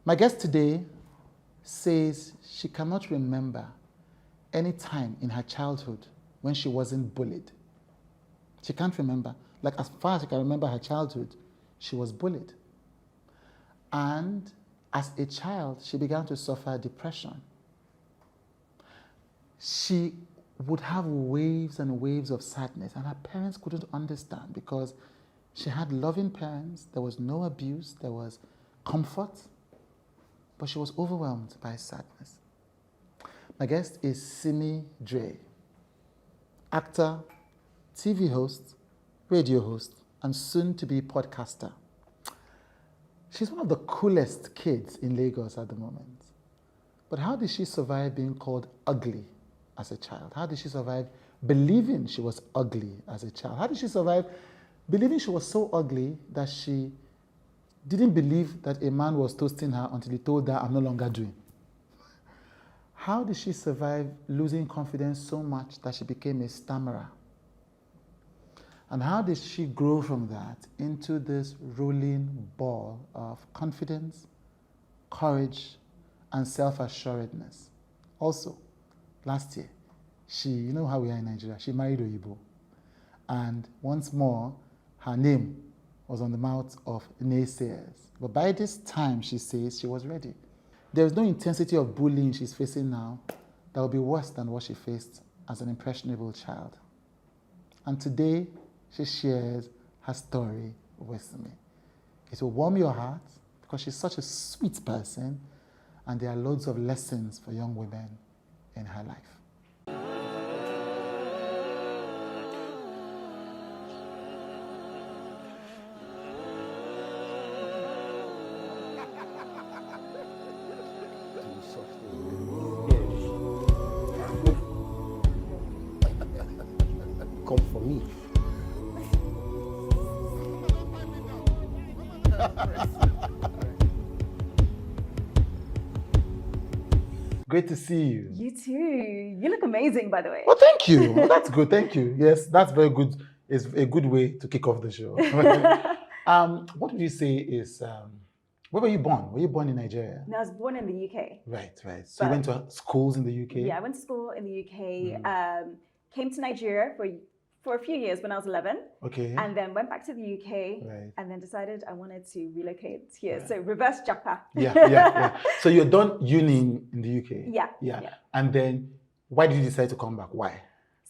My guest today says she cannot remember any time in her childhood when she wasn't bullied. She can't remember. Like, as far as she can remember her childhood, she was bullied. And as a child, she began to suffer depression. She would have waves and waves of sadness, and her parents couldn't understand because she had loving parents, there was no abuse, there was comfort, but she was overwhelmed by sadness. My guest is Simi Drey, actor, TV host, radio host, and soon-to-be podcaster. She's one of the coolest kids in Lagos at the moment. But how did she survive being called ugly as a child? How did she survive believing she was ugly as a child? How did she survive believing she was so ugly that she didn't believe that a man was toasting her until he told her, "I'm no longer doing"? How did she survive losing confidence so much that she became a stammerer? And how did she grow from that into this rolling ball of confidence, courage, and self-assuredness? Also, last year, you know how we are in Nigeria, she married Oyibo. And once more, her name was on the mouth of naysayers. But by this time, she says she was ready. There is no intensity of bullying she's facing now that will be worse than what she faced as an impressionable child. And today, she shares her story with me. It will warm your heart because she's such a sweet person, and there are loads of lessons for young women in her life. Come for me. Great to see you. You too. You look amazing, by the way. Oh, thank you. That's good. Thank you. Yes, that's very good. It's a good way to kick off the show. What would you say is, where were you born? Were you born in Nigeria? No, I was born in the UK. Right. So you went to schools in the UK? Yeah, I went to school in the UK. Came to Nigeria for a few years when I was 11. Okay. And then went back to the UK. Right. And then decided I wanted to relocate here. Right. So reverse Japa. Yeah. So you're done uni in the UK? Yeah. And then why did you decide to come back? Why?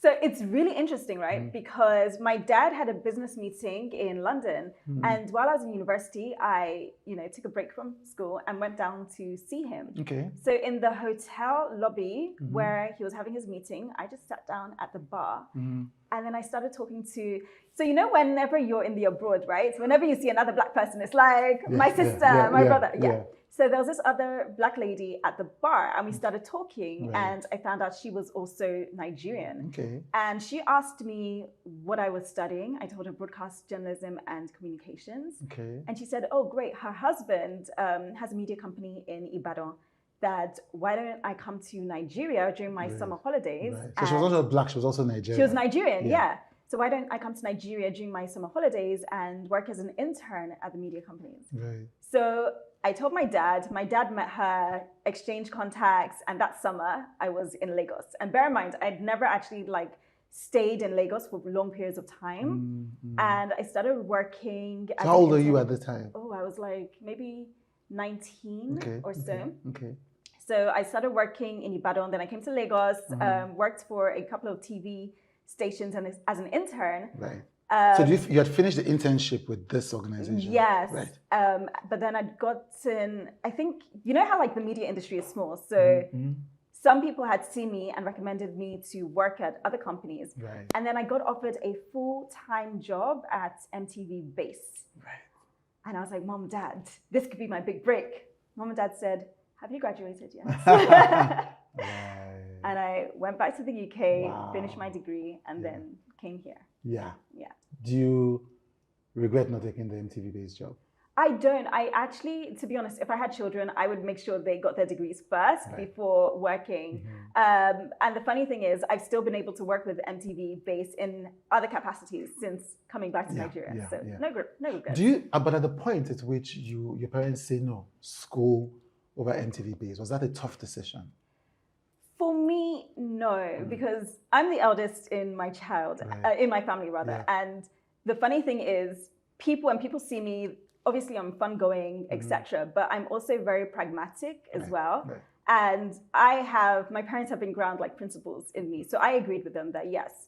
So it's really interesting, right? Because my dad had a business meeting in London, and while I was in university, I, took a break from school and went down to see him. Okay. So in the hotel lobby where he was having his meeting, I just sat down at the bar, and then I started talking to. So whenever you're in the abroad, right? Whenever you see another black person, it's like my sister, my brother. Yeah. So there was this other black lady at the bar, and we started talking, and I found out she was also Nigerian. Okay. And she asked me what I was studying. I told her broadcast journalism and communications. Okay. And she said, "Oh, great. Her husband has a media company in Ibadan. That why don't I come to Nigeria during my summer holidays?" Right. So she was also black. She was also Nigerian. She was Nigerian, yeah. So why don't I come to Nigeria during my summer holidays and work as an intern at the media companies? Right. So I told my dad met her, exchanged contacts, and that summer I was in Lagos. And bear in mind, I'd never actually stayed in Lagos for long periods of time. And I started working. So how old were you at the time? Oh, I was maybe 19 or so. Okay. So I started working in Ibadan, then I came to Lagos, worked for a couple of TV stations and as an intern. Right. So you had finished the internship with this organization? Yes. Right. But then I'd gotten, I think, how the media industry is small. So some people had seen me and recommended me to work at other companies. Right. And then I got offered a full-time job at MTV Base. Right. And I was like, "Mom, Dad, this could be my big break." Mom and Dad said, "Have you graduated yet?" Right. And I went back to the UK, finished my degree, and then came here. Yeah. Yeah. Do you regret not taking the MTV-based job? I don't. I actually, to be honest, if I had children, I would make sure they got their degrees first before working. And the funny thing is, I've still been able to work with MTV Base in other capacities since coming back to Nigeria. No regrets. Do you? But at the point at which your parents say no, school over MTV Base? Was that a tough decision? For me, no, because I'm the eldest in my in my family rather. Yeah. And the funny thing is, when people see me, obviously I'm fun going, etc. But I'm also very pragmatic as well. Right. And my parents have been ground like principles in me. So I agreed with them that yes,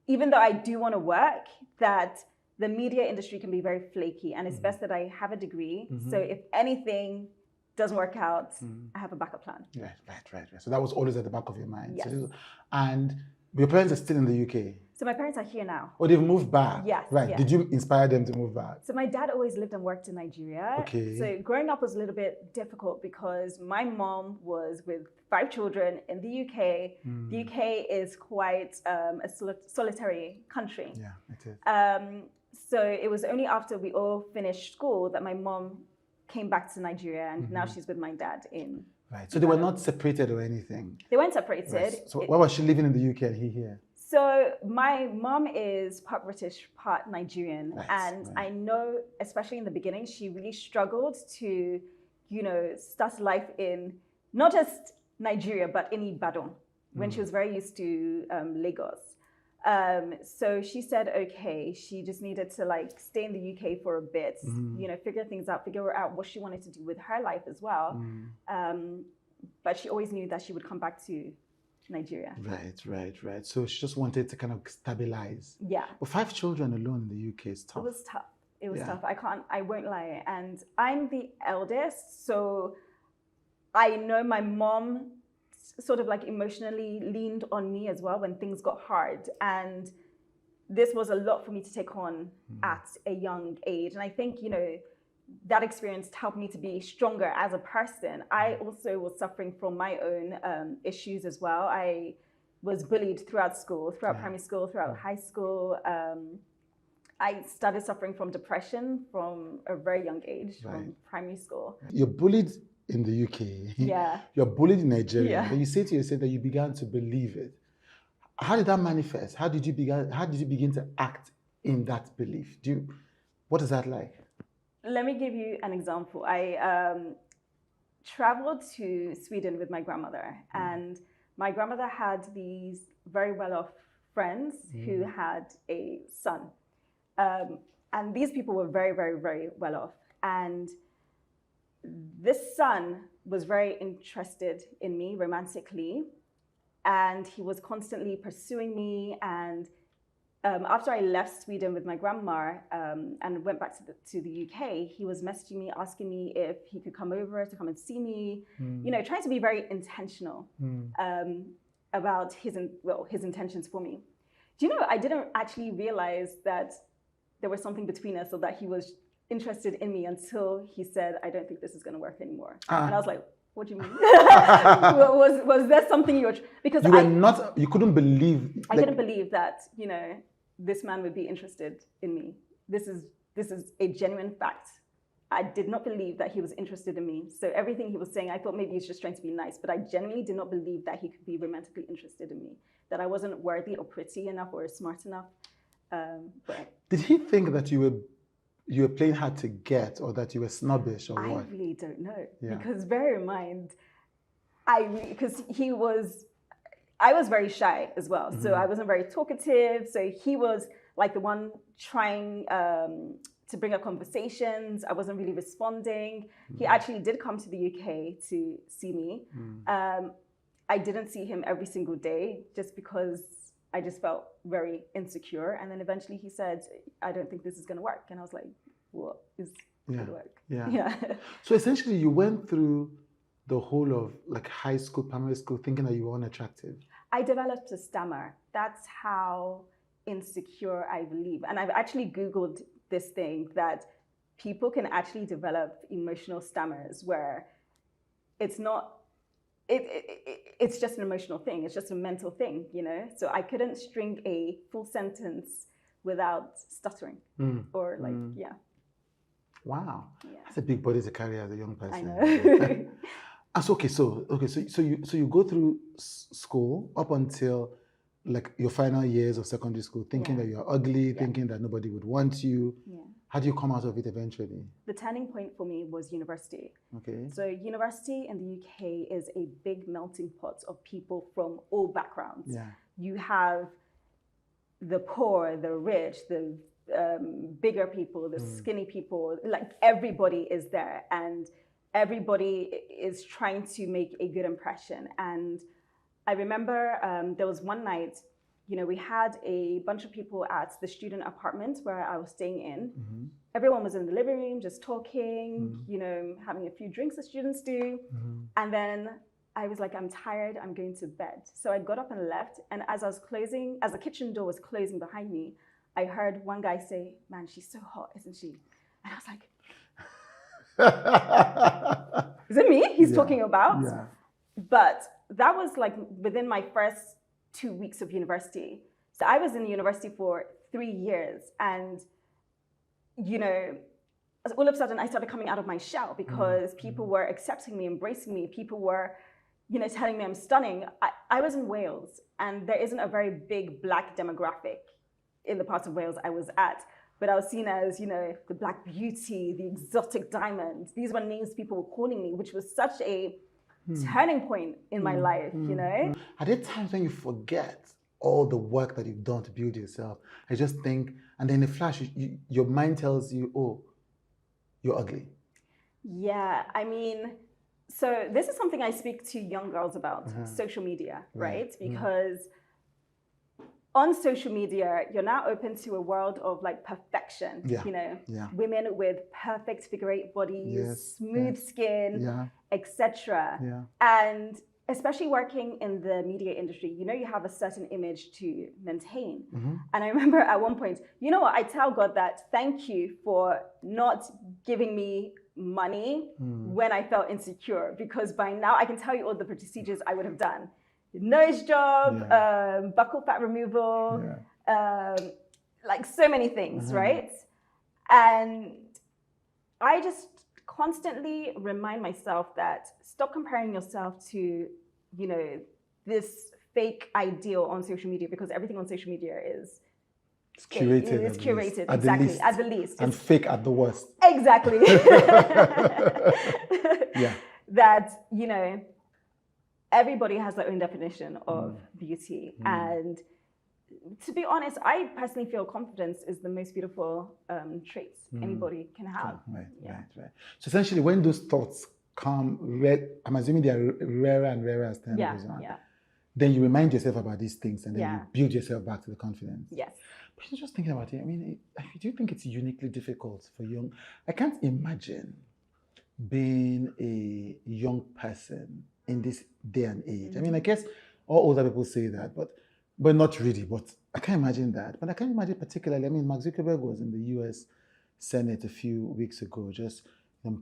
even though I do want to work, that the media industry can be very flaky, and it's best that I have a degree. So if anything doesn't work out, I have a backup plan. Right. So that was always at the back of your mind. Yes. And your parents are still in the UK? So my parents are here now. Oh, they've moved back? Yes. Right. Yes. Did you inspire them to move back? So my dad always lived and worked in Nigeria. Okay. So growing up was a little bit difficult because my mom was with 5 children in the UK. The UK is quite a solitary country. Yeah, it is. So it was only after we all finished school that my mom came back to Nigeria, and now she's with my dad in. Right. So they were not separated or anything? They weren't separated. Right. So why was she living in the UK and he here? So my mom is part British, part Nigerian. Right, and I know, especially in the beginning, she really struggled to, start life in not just Nigeria, but in Ibadan, when she was very used to Lagos. So she said, okay, she just needed to stay in the UK for a bit, figure things out, figure out what she wanted to do with her life as well. But she always knew that she would come back to Nigeria. Right. So she just wanted to kind of stabilize. Yeah. But 5 children alone in the UK is tough. It was tough. I won't lie. And I'm the eldest, so I know my mom sort of emotionally leaned on me as well when things got hard. And this was a lot for me to take on at a young age. And I think, that experience helped me to be stronger as a person. I also was suffering from my own issues as well. I was bullied throughout school, throughout primary school, throughout high school. I started suffering from depression from a very young age, from primary school. You're bullied in the UK. Yeah. You're bullied in Nigeria. Yeah. But you say to yourself that you began to believe it. How did that manifest? How did you begin to act in that belief? What is that like? Let me give you an example. I traveled to Sweden with my grandmother, and my grandmother had these very well-off friends who had a son. And these people were very, very, very well-off. And this son was very interested in me romantically, and he was constantly pursuing me. And after I left Sweden with my grandma and went back to the UK, he was messaging me, asking me if he could come over to come and see me, trying to be very intentional about his intentions for me. Do you know, I didn't actually realize that there was something between us, or that he was interested in me, until he said, I don't think this is going to work anymore. And I was like, what do you mean? was there something you were... Because you couldn't believe... I couldn't believe that, this man would be interested in me. This is a genuine fact. I did not believe that he was interested in me. So everything he was saying, I thought maybe he's just trying to be nice, but I genuinely did not believe that he could be romantically interested in me, that I wasn't worthy or pretty enough or smart enough. But did he think that you were playing hard to get, or that you were snobbish, or what? I really don't know. Yeah. Because bear in mind, I was very shy as well. So I wasn't very talkative. So he was like the one trying to bring up conversations. I wasn't really responding. He actually did come to the UK to see me. I didn't see him every single day just because I just felt very insecure. And then eventually he said, I don't think this is going to work. And I was like, what is going to work? Yeah. So essentially you went through the whole of high school, primary school, thinking that you were unattractive. I developed a stammer. That's how insecure I believe. And I've actually Googled this thing, that people can actually develop emotional stammers where it's not, it's just an emotional thing. It's just a mental thing, So I couldn't string a full sentence without stuttering or Wow. Yeah. That's a big body to carry as a young person. I know. So you go through school up until like your final years of secondary school, thinking that you're ugly, thinking that nobody would want you. Yeah. How do you come out of it eventually? The turning point for me was university. Okay. So university in the UK is a big melting pot of people from all backgrounds. Yeah. You have the poor, the rich, the bigger people, the skinny people, like everybody is there, and everybody is trying to make a good impression. And I remember there was one night, you know, we had a bunch of people at the student apartment where I was staying in. Mm-hmm. Everyone was in the living room, just talking, you know, having a few drinks as students do. Mm-hmm. And then I was like, I'm tired, I'm going to bed. So I got up and left. And as I was closing, as the kitchen door was closing behind me, I heard one guy say, man, she's so hot, isn't she? And I was like, is it me he's talking about? Yeah. But that was like within my first 2 weeks of university. So I was in university for 3 years. And, you know, all of a sudden I started coming out of my shell because people were accepting me, embracing me. People were, you know, telling me I'm stunning. I was in Wales, and there isn't a very big Black demographic in the part of Wales I was at. But I was seen as, you know, the Black beauty, the exotic diamond. These were names people were calling me, which was such a turning point in my life, you know? Are there times when you forget all the work that you've done to build yourself? I just think, and then in a flash, your mind tells you, oh, you're ugly. Yeah, I mean, so this is something I speak to young girls about, social media, right? Because on social media, you're now open to a world of like perfection, you know, women with perfect figure eight bodies, smooth skin, etc. And especially working in the media industry, you know, you have a certain image to maintain. And I remember at one point, you know what, I tell God that thank you for not giving me money when I felt insecure, because by now I can tell you all the procedures I would have done. Nose job, buccal fat removal, like so many things, right? And I just constantly remind myself that stop comparing yourself to, you know, this fake ideal on social media, because everything on social media is curated. It's curated, exactly, at the least. And fake at the worst. Exactly. Yeah. That, you know, everybody has their own definition of beauty. And to be honest, I personally feel confidence is the most beautiful trait anybody can have. Right. So essentially, when those thoughts come, I'm assuming they are rarer and rarer as time goes on. Then you remind yourself about these things, and then you build yourself back to the confidence. Yes. But I'm just thinking about it. I mean, do you think it's uniquely difficult for young? I can't imagine being a young person in this day and age. I mean, I guess all older people say that, but not really. But I can't imagine that. But I can't imagine particularly. I mean, Mark Zuckerberg was in the U.S. Senate a few weeks ago. Just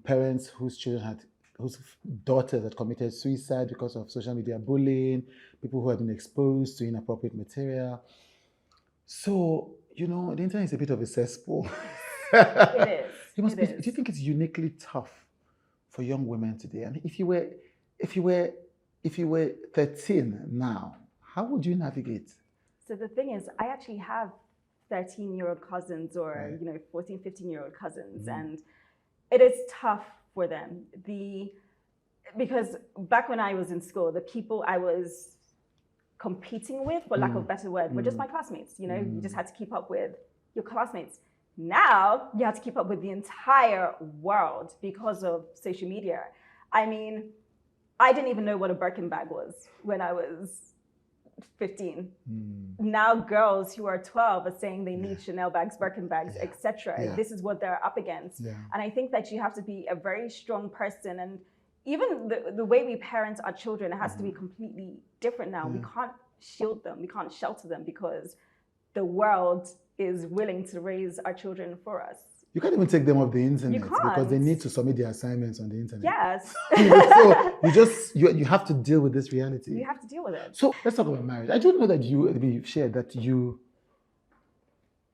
parents whose daughters had committed suicide because of social media bullying, people who have been exposed to inappropriate material. So, you know, the internet is a bit of a cesspool. It is. Do you think it's uniquely tough for young women today? I mean, if you were 13 now, how would you navigate? So the thing is, I actually have 13-year-old cousins or, you know, 14, 15-year-old cousins, and it is tough for them. Because back when I was in school, the people I was competing with, for lack of a better word, were just my classmates. You know, you just had to keep up with your classmates. Now you have to keep up with the entire world because of social media. I mean, I didn't even know what a Birkin bag was when I was 15. Now girls who are 12 are saying they need Chanel bags, Birkin bags, etc. This is what they're up against. And I think that you have to be a very strong person. And even the way we parent our children has to be completely different now. We can't shield them. We can't shelter them because the world is willing to raise our children for us. You can't even take them off the internet because they need to submit their assignments on the internet. Yes. So you have to deal with this reality. You have to deal with it. So let's talk about marriage. I don't know that you shared that you.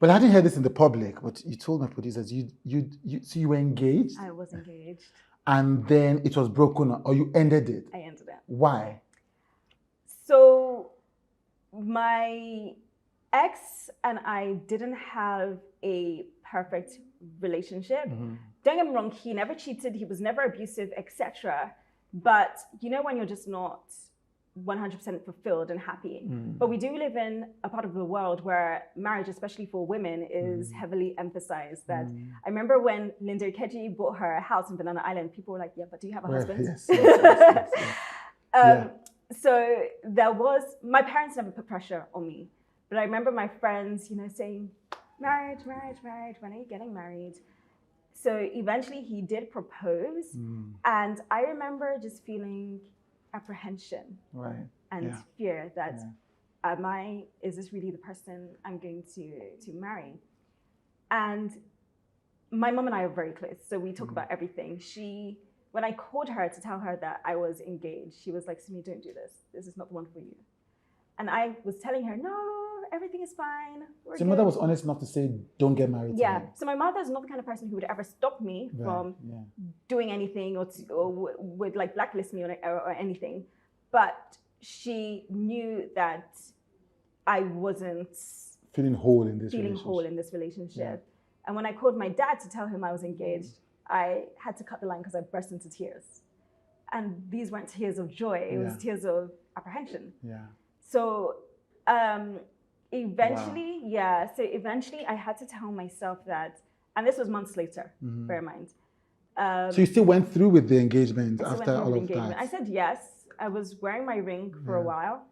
Well, I didn't hear this in the public, but you told my producers so you were engaged. I was engaged. And then it was broken, or you ended it. I ended it. Why? So my ex and I didn't have a perfect relationship. Don't get me wrong, he never cheated, he was never abusive, etc. But you know when you're just not 100% fulfilled and happy. But we do live in a part of the world where marriage, especially for women, is heavily emphasized. That I remember when Linda Keji bought her house in Banana Island, people were like, yeah, but do you have a husband? Yes. So there was, my parents never put pressure on me. But I remember my friends, saying, marriage, when are you getting married? So eventually he did propose. And I remember just feeling apprehension and fear that is this really the person I'm going to marry? And my mom and I are very close, so we talk about everything. When I called her to tell her that I was engaged, she was like, Simi, don't do this. This is not the one for you. And I was telling her, no, everything is fine. So your mother was honest enough to say, don't get married to him. So my mother is not the kind of person who would ever stop me from doing anything or would like blacklist me or anything. But she knew that I wasn't feeling whole in this relationship. Yeah. And when I called my dad to tell him I was engaged, I had to cut the line because I burst into tears. And these weren't tears of joy, it was tears of apprehension. So eventually I had to tell myself that, and this was months later, bear in mind. So you still went through with the engagement after all of that? I said yes. I was wearing my ring for a while.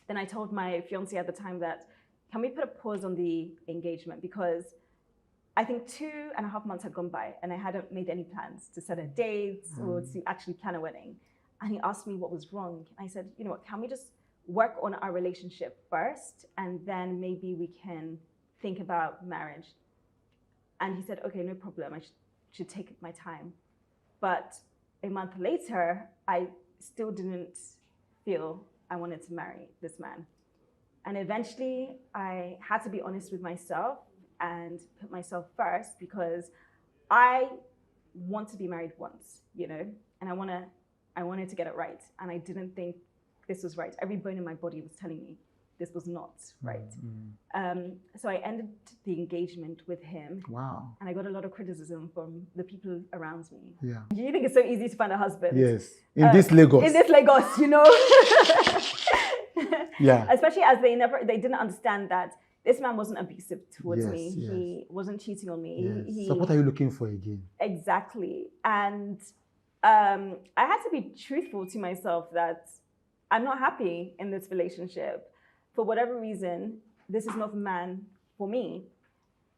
Then I told my fiance at the time that, can we put a pause on the engagement? Because I think 2.5 months had gone by and I hadn't made any plans to set a date or to actually plan a wedding. And he asked me what was wrong. I said, you know what, can we just work on our relationship first and then maybe we can think about marriage? And he said, okay, no problem. I should take my time. But a month later, I still didn't feel I wanted to marry this man. And eventually I had to be honest with myself and put myself first because I want to be married once, and I wanted to get it right. And I didn't think this was right. Every bone in my body was telling me this was not right. So I ended the engagement with him. Wow. And I got a lot of criticism from the people around me. Yeah. Do you think it's so easy to find a husband? Yes. In this Lagos. Yeah. Especially as they didn't understand that this man wasn't abusive towards me. Yes. He wasn't cheating on me. Yes. So what are you looking for again? Exactly. And I had to be truthful to myself that I'm not happy in this relationship. For whatever reason, this is not the man for me.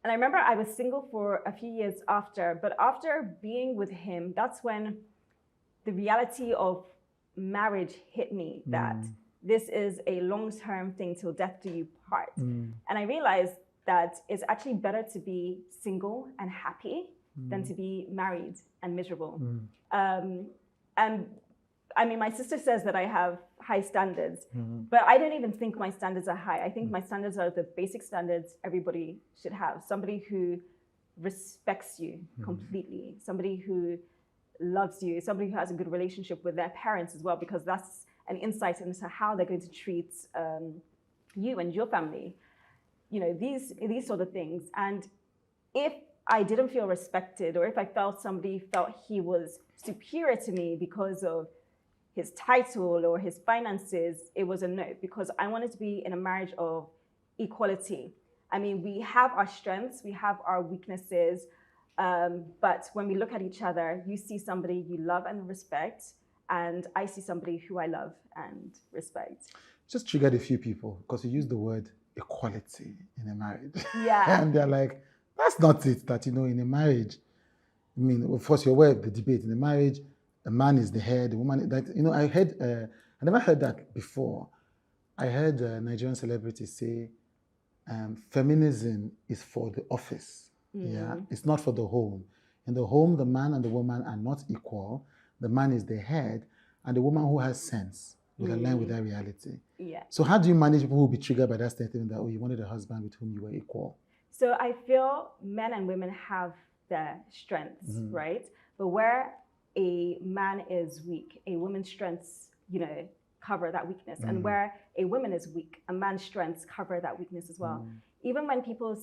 And I remember I was single for a few years after, but after being with him, that's when the reality of marriage hit me, that this is a long-term thing till death do you part. And I realized that it's actually better to be single and happy than to be married and miserable. And I mean, my sister says that I have high standards, but I don't even think my standards are high. I think my standards are the basic standards everybody should have. Somebody who respects you completely, somebody who loves you, somebody who has a good relationship with their parents as well, because that's an insight into how they're going to treat you and your family. These sort of things. And if I didn't feel respected, or if I felt somebody felt he was superior to me because of his title or his finances, it was a no, because I wanted to be in a marriage of equality. I mean, we have our strengths, we have our weaknesses, but when we look at each other, you see somebody you love and respect, and I see somebody who I love and respect. Just triggered a few people because you used the word equality in a marriage. Yeah. And they're like, that's not it, that, in a marriage, I mean, of course, you're aware of the debate in a marriage. A man is the head, the woman, that, I heard, I never heard that before. I heard a Nigerian celebrity say, feminism is for the office. Yeah, it's not for the home. In the home, the man and the woman are not equal. The man is the head, and the woman who has sense will align with that reality. Yeah. So how do you manage people who will be triggered by that statement that, oh, you wanted a husband with whom you were equal? So I feel men and women have their strengths, right? But where a man is weak, a woman's strengths, cover that weakness. And where a woman is weak, a man's strengths cover that weakness as well. Even when people,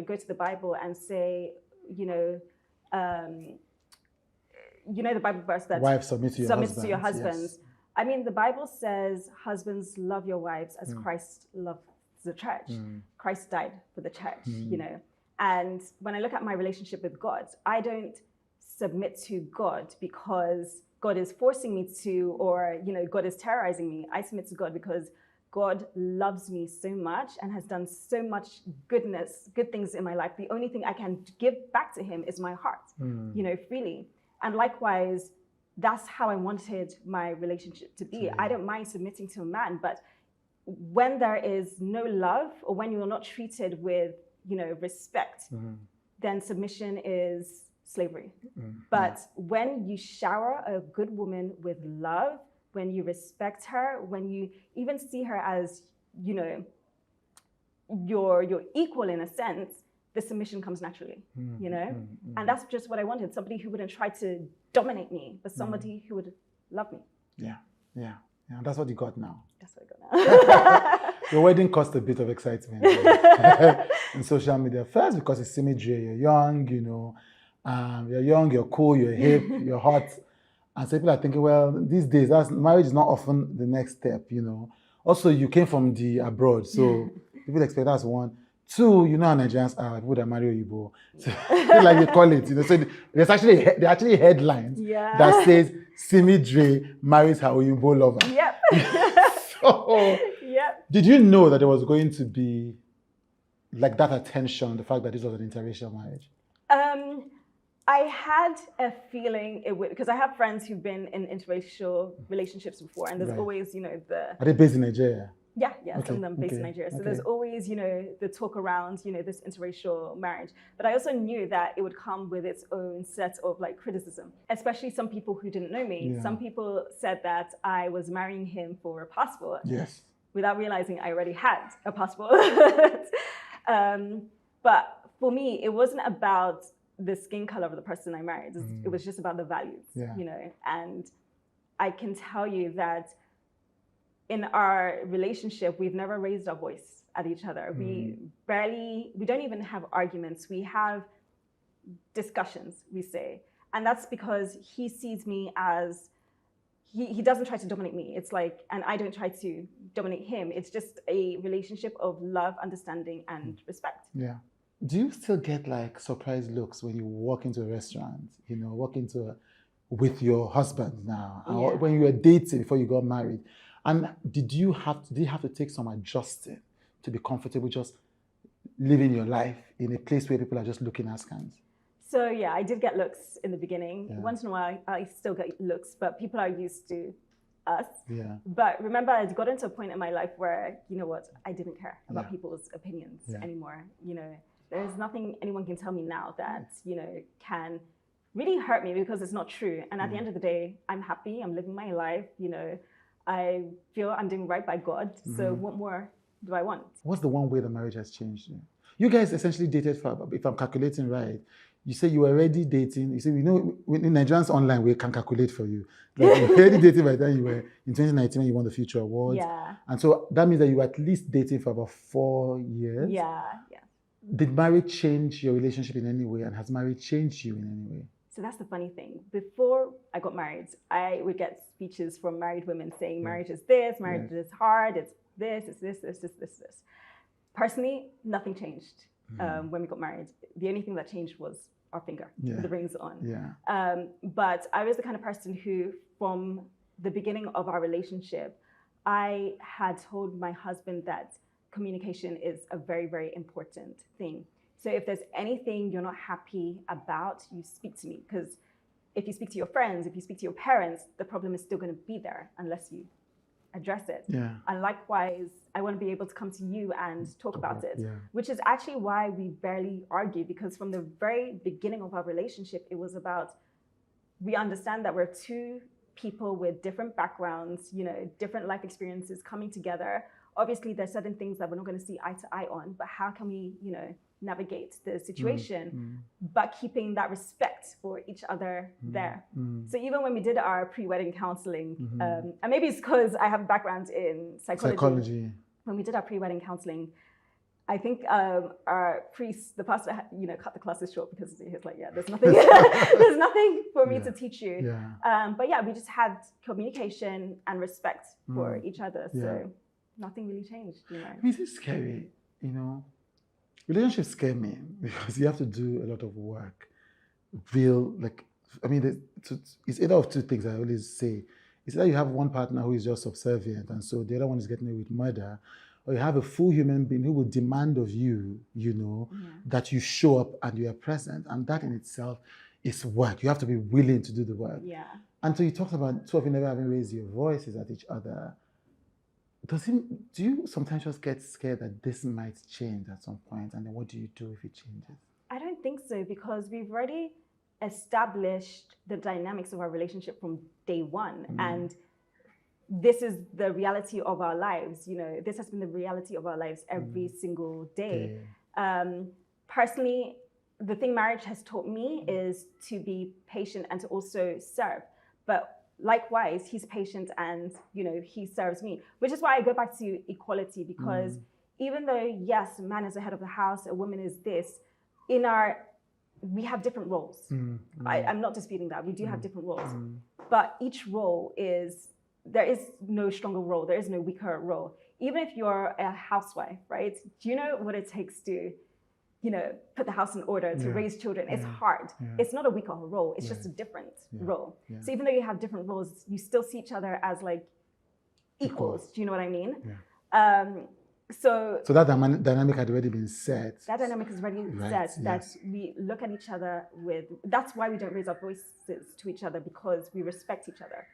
go to the Bible and say, the Bible verse that wives submit to your husbands. Yes. I mean, the Bible says, husbands, love your wives as Christ loves the church. Christ died for the church, And when I look at my relationship with God, I don't submit to God because God is forcing me to, or, God is terrorizing me. I submit to God because God loves me so much and has done so much good things in my life. The only thing I can give back to him is my heart, freely. And likewise, that's how I wanted my relationship to be. I don't mind submitting to a man, but when there is no love, or when you're not treated with, respect, then submission is slavery. But when you shower a good woman with love, when you respect her, when you even see her as, your equal in a sense, the submission comes naturally, And that's just what I wanted. Somebody who wouldn't try to dominate me, but somebody who would love me. Yeah. That's what you got now. That's what I got now. Your wedding caused a bit of excitement in social media. First, because it's Simi Drey, you're young, you're cool, you're hip, you're hot. And so people are thinking, well, these days, marriage is not often the next step, Also, you came from the abroad, so people expect that's one. Two, how Nigerians are, people that marry Oyibo. So, like they call it, So there's actually headlines that says Simi Drey marries her Oyibo lover. Yep. So, did you know that there was going to be like that attention, the fact that this was an interracial marriage? I had a feeling it would, because I have friends who've been in interracial relationships before, and there's always, Are they based in Nigeria? Yeah, some of them based in Nigeria. So there's always, the talk around, this interracial marriage. But I also knew that it would come with its own set of like criticism, especially some people who didn't know me. Some people said that I was marrying him for a passport. Yes. Without realizing I already had a passport. But for me, it wasn't about the skin color of the person I married. It was just about the values, And I can tell you that in our relationship, we've never raised our voice at each other. We don't even have arguments. We have discussions, we say. And that's because he sees me as, he doesn't try to dominate me. It's like, and I don't try to dominate him. It's just a relationship of love, understanding, and respect. Yeah. Do you still get like surprise looks when you walk into a restaurant, with your husband now, or when you were dating before you got married? And did you have to take some adjusting to be comfortable just living your life in a place where people are just looking askance? So I did get looks in the beginning. Once in a while, I still get looks, but people are used to us. Yeah. But remember, I got into a point in my life where, I didn't care about people's opinions anymore. There's nothing anyone can tell me now that, can really hurt me because it's not true. And at the end of the day, I'm happy, I'm living my life, I feel I'm doing right by God. So what more do I want? What's the one way the marriage has changed you? You guys essentially dated for, if I'm calculating right, you say you were already dating. You say, in Nigerians online, we can calculate for you. Like you were already dating by the time you were in 2019 when you won the Future Awards. Yeah. And so that means that you were at least dating for about 4 years. Yeah. Did marriage change your relationship in any way? And has marriage changed you in any way? So that's the funny thing. Before I got married, I would get speeches from married women saying marriage is this, marriage is hard, it's this, it's this. Personally, nothing changed when we got married. The only thing that changed was our finger, with the rings on. Yeah. But I was the kind of person who, from the beginning of our relationship, I had told my husband that communication is a very, very important thing. So if there's anything you're not happy about, you speak to me. Because if you speak to your friends, if you speak to your parents, the problem is still going to be there unless you address it. Yeah. And likewise, I want to be able to come to you and talk about it, which is actually why we barely argue, because from the very beginning of our relationship, it was about, we understand that we're two people with different backgrounds, different life experiences coming together. Obviously, there's certain things that we're not going to see eye to eye on, but how can we, navigate the situation, but keeping that respect for each other there. So even when we did our pre-wedding counseling, and maybe it's because I have a background in psychology. When we did our pre-wedding counseling, I think our priest, the pastor, cut the classes short because he was like, yeah, there's nothing, there's nothing for me to teach you. But yeah, we just had communication and respect for each other. So nothing really changed. I mean, it's scary, Relationships scare me because you have to do a lot of work. It's either of two things I always say. It's either you have one partner who is just subservient and so the other one is getting away with murder, or you have a full human being who will demand of you, that you show up and you are present. And that in itself is work. You have to be willing to do the work. Yeah. And so you talked about two of you never having raised your voices at each other. Do you sometimes just get scared that this might change at some point? And then what do you do if it changes? I don't think so, because we've already established the dynamics of our relationship from day one. And this is the reality of our lives. This has been the reality of our lives every single day. Personally, the thing marriage has taught me is to be patient and to also serve. But likewise, he's patient and, he serves me, which is why I go back to equality, because even though, yes, a man is the head of the house, a woman is this, we have different roles. I'm not disputing that. We do have different roles. But each role there is no stronger role. There is no weaker role. Even if you're a housewife, right? Do you know what it takes to, put the house in order, to raise children? It's hard. It's not a weaker role. It's just a different role. So even though you have different roles, you still see each other as like equals. Do you know what I mean? So that dynamic had already been set. That dynamic is already set. That we look at each other with. That's why we don't raise our voices to each other, because we respect each other.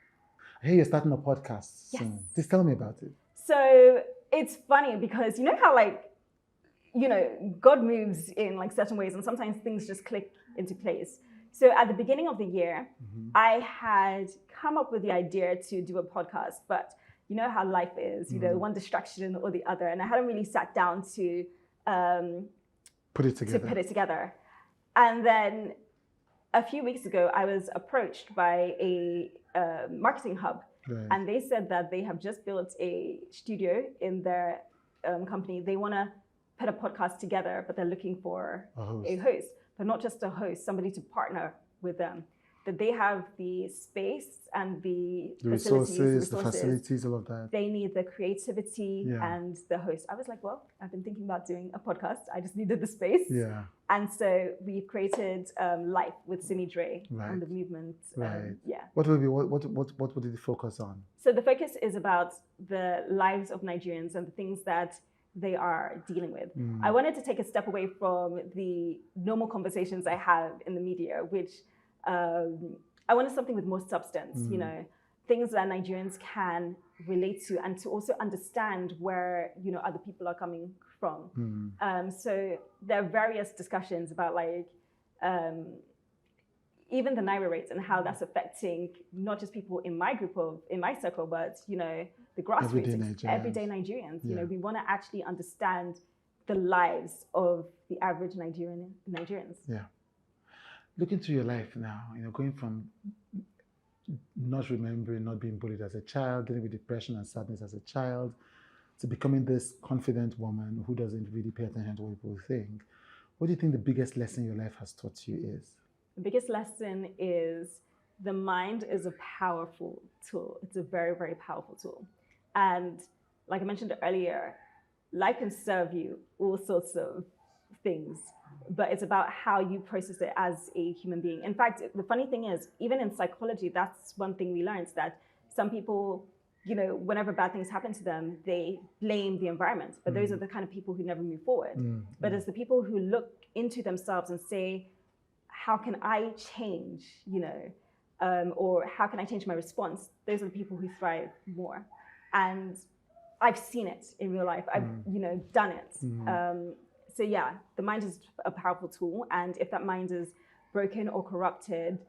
I hear you're starting a podcast soon. Just tell me about it. So it's funny because you know how God moves in certain ways, and sometimes things just click into place. So at the beginning of the year, I had come up with the idea to do a podcast, but you know how life is, one distraction or the other. And I hadn't really sat down to put it together. And then a few weeks ago, I was approached by a marketing hub. And they said that they have just built a studio in their company. They want to put a podcast together, but they're looking for a host, but not just a host, somebody to partner with them. That they have the space and the resources, the facilities, all of that. They need the creativity and the host. I was like, well, I've been thinking about doing a podcast. I just needed the space. And so we created Life with Simi Drey on the movement. What would it focus on? So the focus is about the lives of Nigerians and the things that they are dealing with. I wanted to take a step away from the normal conversations I have in the media, which I wanted something with more substance, things that Nigerians can relate to, and to also understand where, other people are coming from. So there are various discussions about even the Naira rate and how that's affecting not just people in my circle, but, the grassroots, everyday Nigerians. We want to actually understand the lives of the average Nigerians. Looking through your life now, going from not remembering, not being bullied as a child, dealing with depression and sadness as a child, to becoming this confident woman who doesn't really pay attention to what people think. What do you think the biggest lesson your life has taught you is? The biggest lesson is the mind is a powerful tool. It's a very, very powerful tool. And like I mentioned earlier, life can serve you all sorts of things, but it's about how you process it as a human being. In fact, the funny thing is, even in psychology, that's one thing we learned, that some people, whenever bad things happen to them, they blame the environment. But those are the kind of people who never move forward. But it's the people who look into themselves and say, how can I change, or how can I change my response? Those are the people who thrive more. And I've seen it in real life. I've, done it. So yeah, the mind is a powerful tool. And if that mind is broken or corrupted,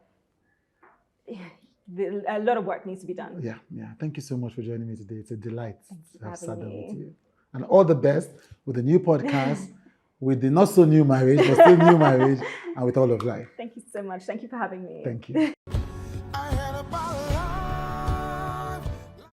a lot of work needs to be done. Yeah. Thank you so much for joining me today. It's a delight to have sat down with you. And all the best with the new podcast, with the not so new marriage, but still new marriage, and with all of life. Thank you so much. Thank you for having me. Thank you.